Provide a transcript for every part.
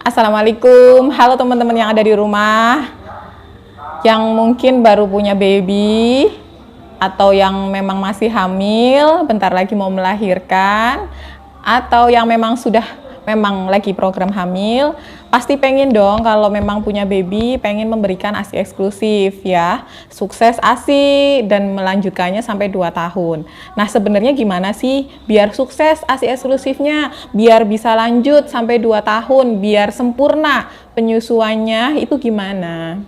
Assalamualaikum, halo teman-teman yang ada di rumah, yang mungkin baru punya baby, atau yang memang masih hamil, bentar lagi mau melahirkan, atau yang memang sudah lagi program hamil. Pasti pengen dong kalau memang punya baby, pengen memberikan ASI eksklusif ya. Sukses ASI dan melanjutkannya sampai 2 tahun. Nah sebenarnya gimana sih biar sukses ASI eksklusifnya, biar bisa lanjut sampai 2 tahun, biar sempurna penyusuannya itu gimana?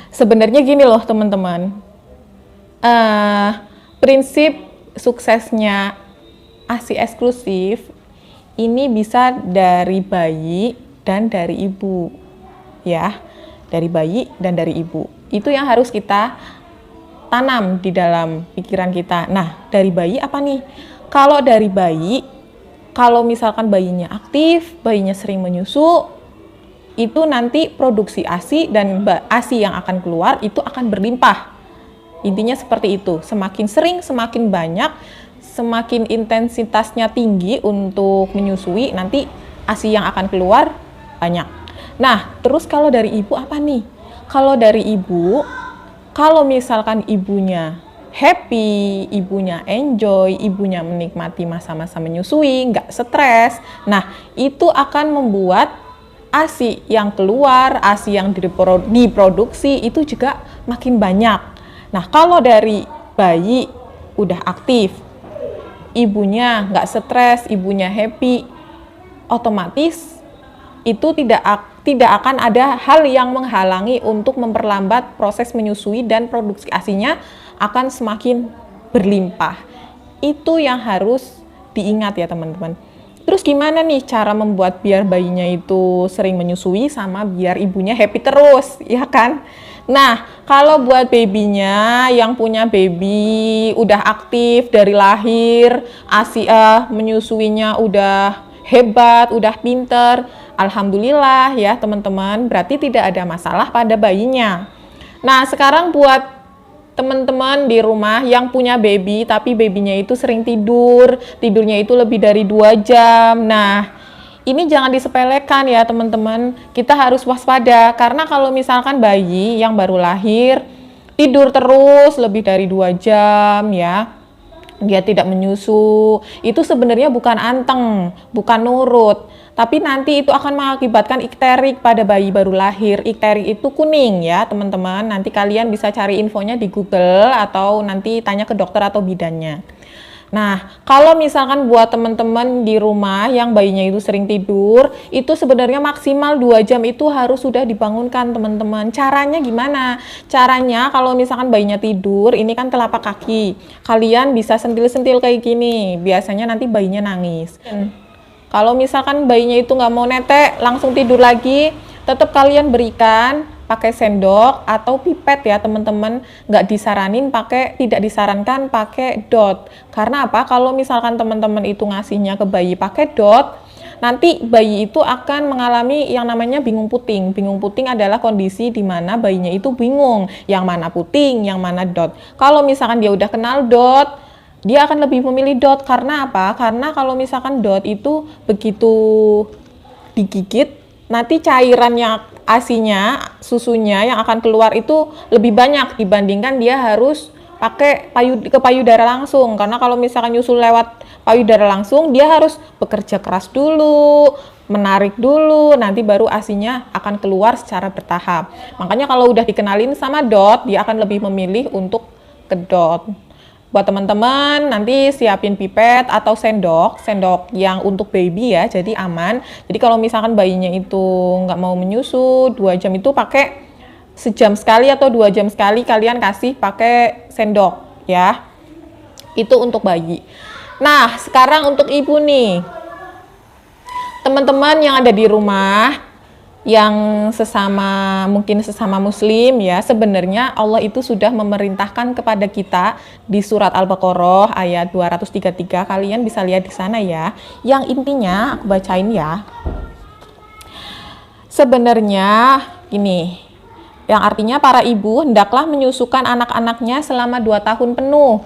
Sebenarnya gini loh teman-teman, prinsip suksesnya ASI eksklusif ini bisa dari bayi dan dari ibu ya, dari bayi dan dari ibu. Itu yang harus kita tanam di dalam pikiran kita. Nah dari bayi apa nih? Kalau dari bayi, kalau misalkan bayinya aktif, bayinya sering menyusu, itu nanti produksi ASI dan ASI yang akan keluar itu akan berlimpah. Intinya seperti itu, semakin sering, semakin banyak, semakin intensitasnya tinggi untuk menyusui, nanti ASI yang akan keluar banyak. Nah, terus kalau dari ibu apa nih? Kalau dari ibu, kalau misalkan ibunya happy, ibunya enjoy, ibunya menikmati masa-masa menyusui, nggak stres, nah itu akan membuat ASI yang keluar, ASI yang diproduksi itu juga makin banyak. Nah, kalau dari bayi udah aktif, ibunya nggak stres, ibunya happy, otomatis itu tidak akan ada hal yang menghalangi untuk memperlambat proses menyusui dan produksi ASINya akan semakin berlimpah. Itu yang harus diingat ya teman-teman. Terus gimana nih cara membuat biar bayinya itu sering menyusui sama biar ibunya happy terus, ya kan? Nah, kalau buat babynya yang punya baby udah aktif dari lahir, ASI menyusuinya udah hebat, udah pinter, alhamdulillah ya teman-teman, berarti tidak ada masalah pada bayinya. Nah, sekarang buat teman-teman di rumah yang punya baby tapi babynya itu sering tidurnya itu lebih dari 2 jam. Nah, ini jangan disepelekan ya teman-teman, kita harus waspada karena kalau misalkan bayi yang baru lahir tidur terus lebih dari 2 jam ya, dia tidak menyusu, itu sebenarnya bukan anteng, bukan nurut, tapi nanti itu akan mengakibatkan ikterik pada bayi baru lahir. Ikterik itu kuning ya teman-teman, nanti kalian bisa cari infonya di Google atau nanti tanya ke dokter atau bidannya. Nah, kalau misalkan buat teman-teman di rumah yang bayinya itu sering tidur, itu sebenarnya maksimal 2 jam itu harus sudah dibangunkan teman-teman. Caranya gimana? Caranya kalau misalkan bayinya tidur, ini kan telapak kaki. Kalian bisa sentil-sentil kayak gini, biasanya nanti bayinya nangis. Kalau misalkan bayinya itu nggak mau netek, langsung tidur lagi, tetap kalian berikan pakai sendok atau pipet ya teman-teman, tidak disarankan pakai dot. Karena apa? Kalau misalkan teman-teman itu ngasihnya ke bayi pakai dot, nanti bayi itu akan mengalami yang namanya bingung puting. Bingung puting adalah kondisi di mana bayinya itu bingung, yang mana puting, yang mana dot. Kalau misalkan dia udah kenal dot, dia akan lebih memilih dot. Karena apa? Karena kalau misalkan dot itu begitu digigit, nanti cairannya ASINya, susunya yang akan keluar itu lebih banyak dibandingkan dia harus pakai payudara langsung. Karena kalau misalkan nyusul lewat payudara langsung, dia harus bekerja keras dulu, menarik dulu, nanti baru ASINya akan keluar secara bertahap. Makanya kalau udah dikenalin sama dot, dia akan lebih memilih untuk ke dot. Buat teman-teman nanti siapin pipet atau sendok yang untuk baby ya, jadi aman. Jadi kalau misalkan bayinya itu nggak mau menyusu 2 jam itu pakai sejam sekali atau 2 jam sekali kalian kasih pakai sendok ya. Itu untuk bayi. Nah sekarang untuk ibu nih, teman-teman yang ada di rumah, yang mungkin sesama muslim ya, sebenarnya Allah itu sudah memerintahkan kepada kita di surat Al-Baqarah ayat 233, kalian bisa lihat di sana ya, yang intinya aku bacain ya. Sebenarnya ini yang artinya para ibu hendaklah menyusukan anak-anaknya selama 2 tahun penuh,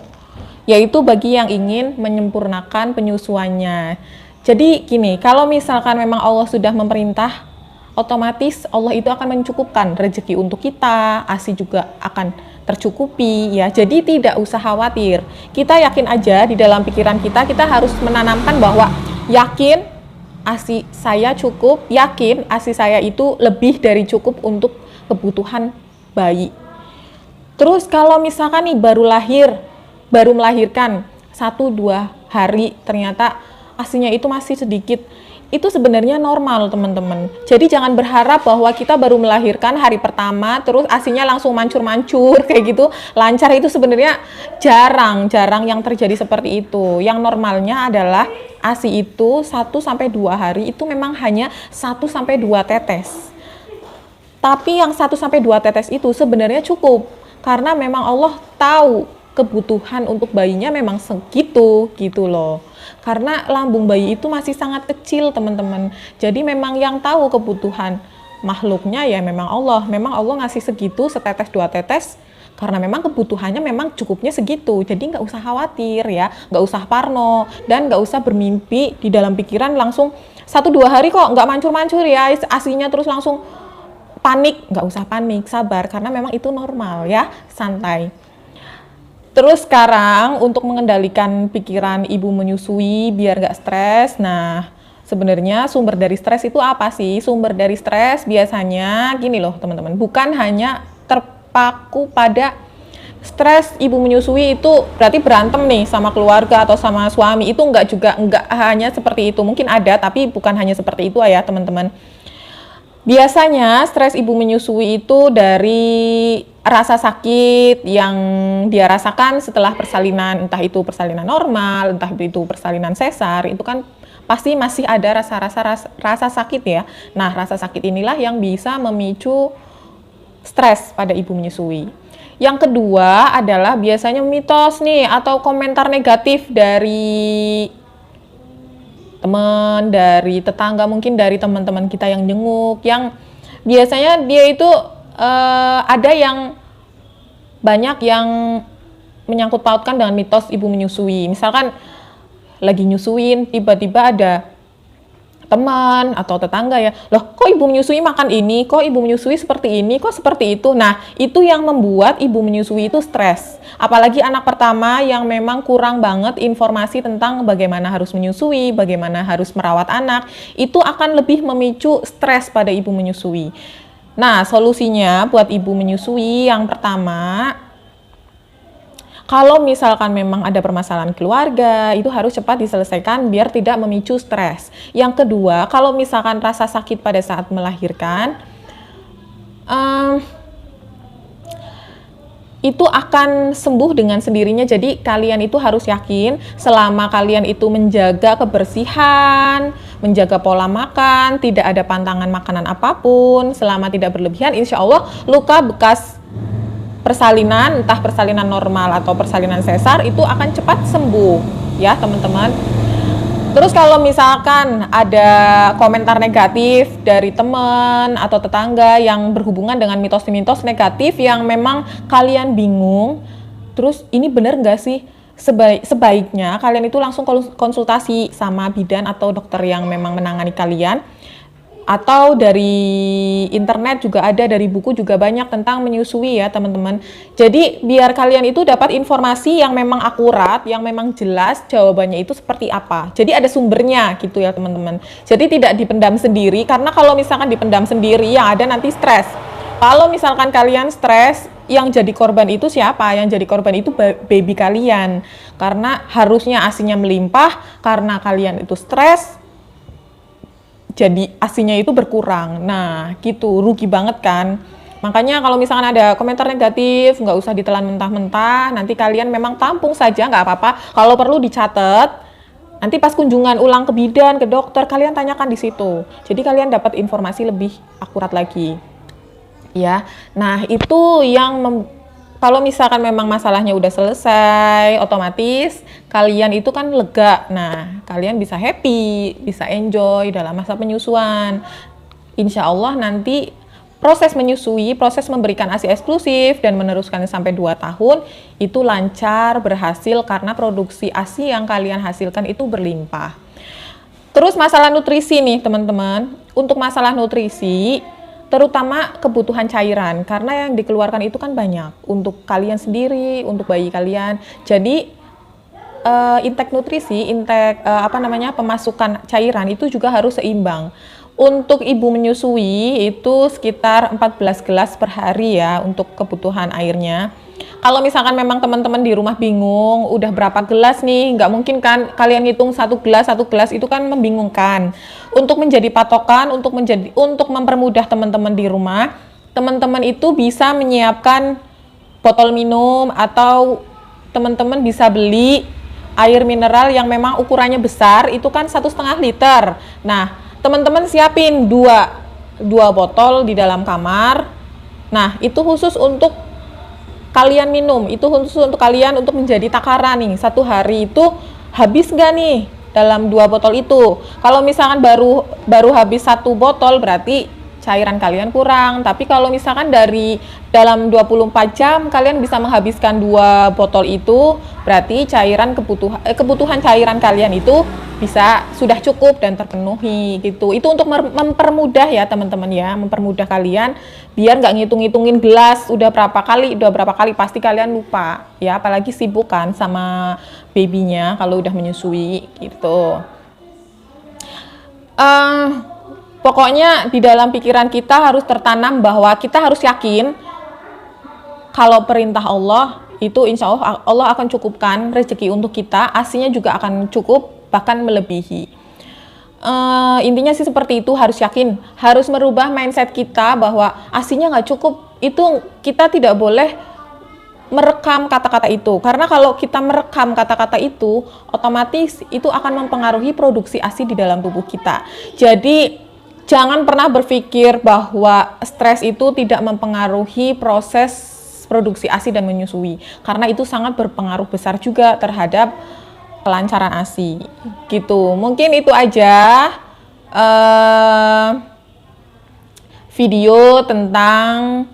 yaitu bagi yang ingin menyempurnakan penyusuannya. Jadi gini, kalau misalkan memang Allah sudah memerintah, otomatis Allah itu akan mencukupkan rezeki untuk kita, ASI juga akan tercukupi ya. Jadi tidak usah khawatir. Kita yakin aja di dalam pikiran kita, kita harus menanamkan bahwa yakin ASI saya cukup, yakin ASI saya itu lebih dari cukup untuk kebutuhan bayi. Terus kalau misalkan nih baru melahirkan 1-2 hari ternyata ASInya itu masih sedikit, itu sebenarnya normal teman-teman. Jadi jangan berharap bahwa kita baru melahirkan hari pertama terus ASInya langsung mancur-mancur kayak gitu, lancar. Itu sebenarnya jarang yang terjadi seperti itu. Yang normalnya adalah ASI itu 1-2 hari itu memang hanya 1-2 tetes. Tapi yang 1-2 tetes itu sebenarnya cukup, karena memang Allah tahu kebutuhan untuk bayinya memang segitu gitu loh. Karena lambung bayi itu masih sangat kecil teman-teman. Jadi memang yang tahu kebutuhan makhluknya ya memang Allah. Memang Allah ngasih segitu, setetes 2 tetes, karena memang kebutuhannya memang cukupnya segitu. Jadi nggak usah khawatir ya, nggak usah parno, dan nggak usah bermimpi di dalam pikiran langsung 1-2 hari kok nggak mancur-mancur ya ASInya, terus langsung panik. Nggak usah panik, sabar, karena memang itu normal ya, santai. Terus sekarang untuk mengendalikan pikiran ibu menyusui biar nggak stres, nah sebenarnya sumber dari stres itu apa sih? Sumber dari stres biasanya gini loh teman-teman, bukan hanya terpaku pada stres ibu menyusui itu berarti berantem nih sama keluarga atau sama suami, itu nggak hanya seperti itu, mungkin ada tapi bukan hanya seperti itu ya teman-teman. Biasanya stres ibu menyusui itu dari rasa sakit yang dia rasakan setelah persalinan, entah itu persalinan normal, entah itu persalinan sesar, itu kan pasti masih ada rasa sakit ya. Nah, rasa sakit inilah yang bisa memicu stres pada ibu menyusui. Yang kedua adalah biasanya mitos nih atau komentar negatif dari teman, dari tetangga, mungkin dari teman-teman kita yang jenguk, yang biasanya dia itu ada yang banyak yang menyangkut pautkan dengan mitos ibu menyusui. Misalkan lagi nyusuin, tiba-tiba ada teman atau tetangga ya, loh kok ibu menyusui makan ini, kok ibu menyusui seperti ini, kok seperti itu. Nah, itu yang membuat ibu menyusui itu stres. Apalagi anak pertama yang memang kurang banget informasi tentang bagaimana harus menyusui, bagaimana harus merawat anak, itu akan lebih memicu stres pada ibu menyusui. Nah, solusinya buat ibu menyusui yang pertama, kalau misalkan memang ada permasalahan keluarga, itu harus cepat diselesaikan biar tidak memicu stres. Yang kedua, kalau misalkan rasa sakit pada saat melahirkan, itu akan sembuh dengan sendirinya. Jadi kalian itu harus yakin selama kalian itu menjaga kebersihan, menjaga pola makan, tidak ada pantangan makanan apapun, selama tidak berlebihan, insya Allah luka bekas persalinan, entah persalinan normal atau persalinan sesar, itu akan cepat sembuh ya teman-teman. Terus kalau misalkan ada komentar negatif dari teman atau tetangga yang berhubungan dengan mitos-mitos negatif yang memang kalian bingung, terus ini benar nggak sih? Sebaiknya kalian itu langsung konsultasi sama bidan atau dokter yang memang menangani kalian. Atau dari internet juga ada, dari buku juga banyak tentang menyusui ya teman-teman. Jadi biar kalian itu dapat informasi yang memang akurat, yang memang jelas jawabannya itu seperti apa. Jadi ada sumbernya gitu ya teman-teman. Jadi tidak dipendam sendiri, karena kalau misalkan dipendam sendiri yang ada nanti stres. Kalau misalkan kalian stres, yang jadi korban itu siapa? Yang jadi korban itu baby kalian. Karena harusnya ASINya melimpah, karena kalian itu stres, jadi ASINya itu berkurang. Nah, gitu, rugi banget kan. Makanya kalau misalkan ada komentar negatif, nggak usah ditelan mentah-mentah, nanti kalian memang tampung saja, nggak apa-apa. Kalau perlu dicatat, nanti pas kunjungan ulang ke bidan, ke dokter, kalian tanyakan di situ. Jadi kalian dapat informasi lebih akurat lagi. Ya, nah itu yang kalau misalkan memang masalahnya udah selesai, otomatis kalian itu kan lega. Nah, kalian bisa happy, bisa enjoy dalam masa penyusuan. Insya Allah nanti proses menyusui, proses memberikan ASI eksklusif dan meneruskan sampai 2 tahun, itu lancar, berhasil karena produksi ASI yang kalian hasilkan itu berlimpah. Terus masalah nutrisi nih teman-teman. Untuk masalah nutrisi, terutama kebutuhan cairan, karena yang dikeluarkan itu kan banyak untuk kalian sendiri, untuk bayi kalian. Jadi intake nutrisi, intake pemasukan cairan itu juga harus seimbang. Untuk ibu menyusui itu sekitar 14 gelas per hari ya untuk kebutuhan airnya. Kalau misalkan memang teman-teman di rumah bingung udah berapa gelas nih, nggak mungkin kan kalian ngitung satu gelas itu kan membingungkan. Untuk menjadi patokan, untuk mempermudah teman-teman di rumah, teman-teman itu bisa menyiapkan botol minum atau teman-teman bisa beli air mineral yang memang ukurannya besar, itu kan 1,5 liter. Nah, teman-teman siapin dua botol di dalam kamar. Nah, itu khusus untuk kalian minum, itu khusus untuk kalian untuk menjadi takaran nih. Satu hari itu habis nggak nih dalam 2 botol itu? Kalau misalkan baru habis 1 botol berarti cairan kalian kurang. Tapi kalau misalkan dari dalam 24 jam kalian bisa menghabiskan 2 botol itu, berarti kebutuhan cairan kalian itu sudah cukup dan terpenuhi gitu. Itu untuk mempermudah ya teman-teman ya, mempermudah kalian biar nggak ngitung-ngitungin gelas udah berapa kali, pasti kalian lupa ya, apalagi sibuk kan sama babynya kalau udah menyusui gitu. Pokoknya di dalam pikiran kita harus tertanam bahwa kita harus yakin kalau perintah Allah itu insya Allah akan cukupkan rezeki untuk kita, ASI-nya juga akan cukup, bahkan melebihi. Intinya sih seperti itu, harus yakin, harus merubah mindset kita bahwa ASI-nya nggak cukup, itu kita tidak boleh merekam kata-kata itu, karena kalau kita merekam kata-kata itu, otomatis itu akan mempengaruhi produksi ASI di dalam tubuh kita. Jadi jangan pernah berpikir bahwa stres itu tidak mempengaruhi proses produksi ASI dan menyusui, karena itu sangat berpengaruh besar juga terhadap kelancaran ASI gitu. Mungkin itu aja video tentang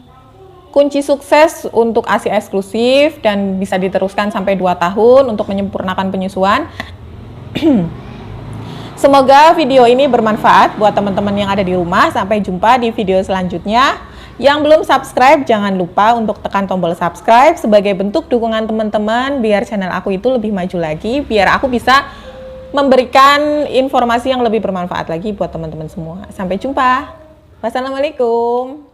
kunci sukses untuk ASI eksklusif dan bisa diteruskan sampai 2 tahun untuk menyempurnakan penyusuan. Semoga video ini bermanfaat buat teman-teman yang ada di rumah. Sampai jumpa di video selanjutnya. Yang belum subscribe, jangan lupa untuk tekan tombol subscribe sebagai bentuk dukungan teman-teman biar channel aku itu lebih maju lagi, biar aku bisa memberikan informasi yang lebih bermanfaat lagi buat teman-teman semua. Sampai jumpa. Wassalamualaikum.